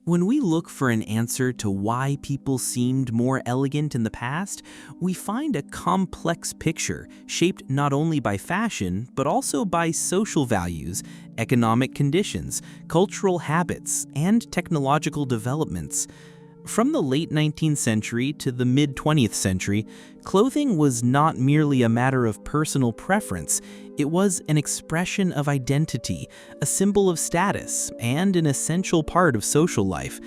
When we look for an answer to why people seemed more elegant in the past, we find a complex picture shaped not only by fashion, but also by social values, economic conditions, cultural habits, and technological developments. From the late 19th century to the mid-20th century, clothing was not merely a matter of personal preference. It was an expression of identity, a symbol of status, and an essential part of social life.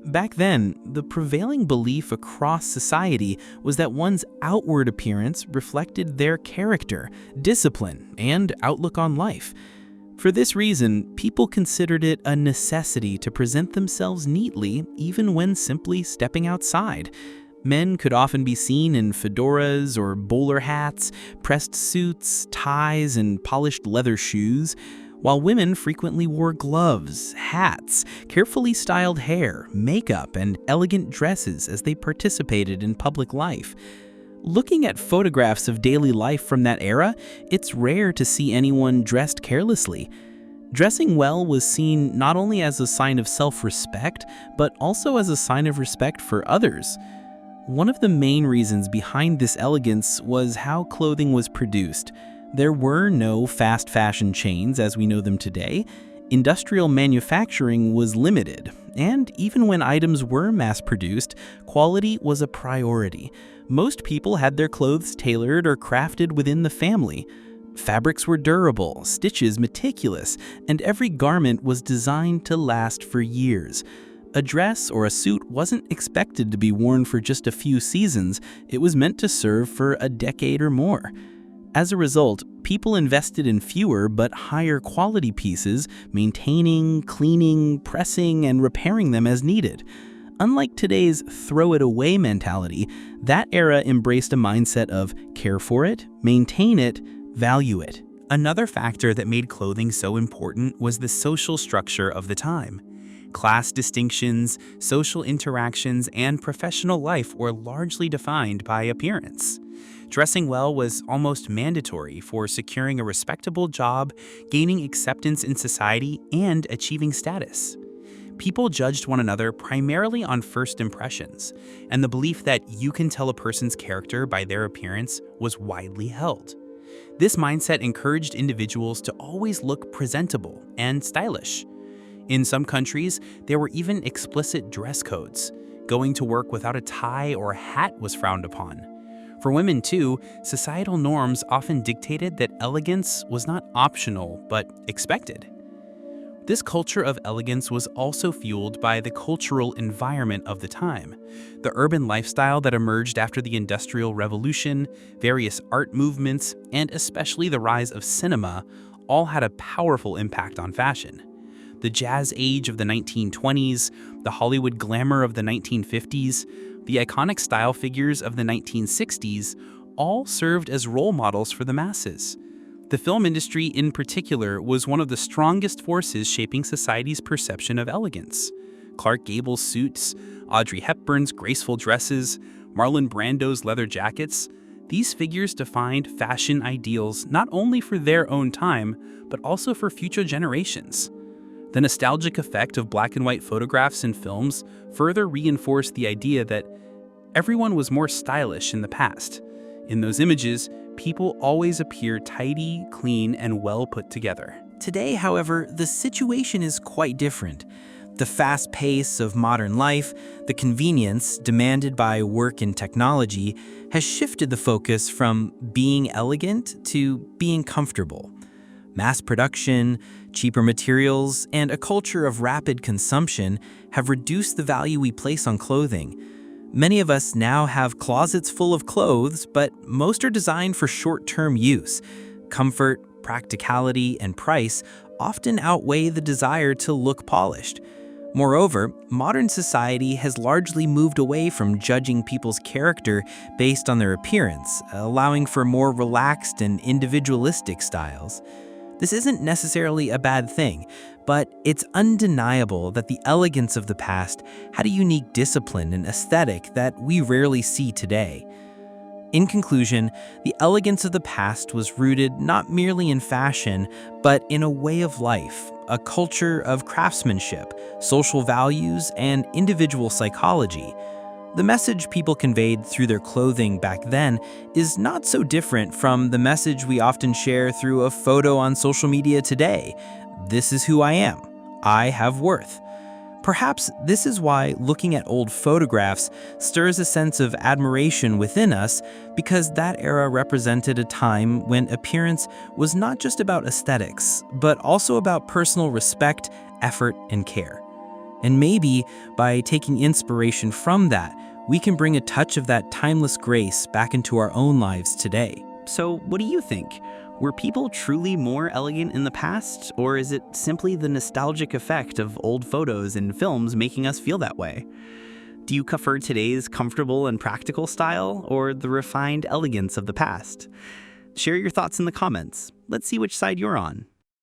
Back then, the prevailing belief across society was that one's outward appearance reflected their character, discipline, and outlook on life. For this reason, people considered it a necessity to present themselves neatly, even when simply stepping outside. Men could often be seen in fedoras or bowler hats, pressed suits, ties, and polished leather shoes, while women frequently wore gloves, hats, carefully styled hair, makeup, and elegant dresses as they participated in public life. Looking at photographs of daily life from that era, it's rare to see anyone dressed carelessly. Dressing well was seen not only as a sign of self-respect, but also as a sign of respect for others. One of the main reasons behind this elegance was how clothing was produced. There were no fast fashion chains as we know them today. Industrial manufacturing was limited, and even when items were mass-produced, quality was a priority. Most people had their clothes tailored or crafted within the family. Fabrics were durable, stitches meticulous, and every garment was designed to last for years. A dress or a suit wasn't expected to be worn for just a few seasons, it was meant to serve for a decade or more. As a result, people invested in fewer but higher quality pieces, maintaining, cleaning, pressing, and repairing them as needed. Unlike today's throw-it-away mentality, that era embraced a mindset of care for it, maintain it, value it. Another factor that made clothing so important was the social structure of the time. Class distinctions, social interactions, and professional life were largely defined by appearance. Dressing well was almost mandatory for securing a respectable job, gaining acceptance in society, and achieving status. People judged one another primarily on first impressions, and the belief that you can tell a person's character by their appearance was widely held. This mindset encouraged individuals to always look presentable and stylish. In some countries, there were even explicit dress codes. Going to work without a tie or hat was frowned upon. For women too, societal norms often dictated that elegance was not optional, but expected. This culture of elegance was also fueled by the cultural environment of the time. The urban lifestyle that emerged after the Industrial Revolution, various art movements, and especially the rise of cinema all had a powerful impact on fashion. The jazz age of the 1920s, the Hollywood glamour of the 1950s, the iconic style figures of the 1960s all served as role models for the masses. The film industry in particular was one of the strongest forces shaping society's perception of elegance. Clark Gable's suits, Audrey Hepburn's graceful dresses, Marlon Brando's leather jackets, these figures defined fashion ideals not only for their own time, but also for future generations. The nostalgic effect of black and white photographs and films further reinforced the idea that everyone was more stylish in the past. In those images, people always appear tidy, clean, and well put together. Today, however, the situation is quite different. The fast pace of modern life, the convenience demanded by work and technology, has shifted the focus from being elegant to being comfortable. Mass production, cheaper materials, and a culture of rapid consumption have reduced the value we place on clothing. Many of us now have closets full of clothes, but most are designed for short-term use. Comfort, practicality, and price often outweigh the desire to look polished. Moreover, modern society has largely moved away from judging people's character based on their appearance, allowing for more relaxed and individualistic styles. This isn't necessarily a bad thing, but it's undeniable that the elegance of the past had a unique discipline and aesthetic that we rarely see today. In conclusion, the elegance of the past was rooted not merely in fashion, but in a way of life, a culture of craftsmanship, social values, and individual psychology. The message people conveyed through their clothing back then is not so different from the message we often share through a photo on social media today. This is who I am. I have worth. Perhaps this is why looking at old photographs stirs a sense of admiration within us, because that era represented a time when appearance was not just about aesthetics, but also about personal respect, effort, and care. And maybe by taking inspiration from that, we can bring a touch of that timeless grace back into our own lives today. So, what do you think? Were people truly more elegant in the past, or is it simply the nostalgic effect of old photos and films making us feel that way? Do you prefer today's comfortable and practical style, or the refined elegance of the past? Share your thoughts in the comments. Let's see which side you're on.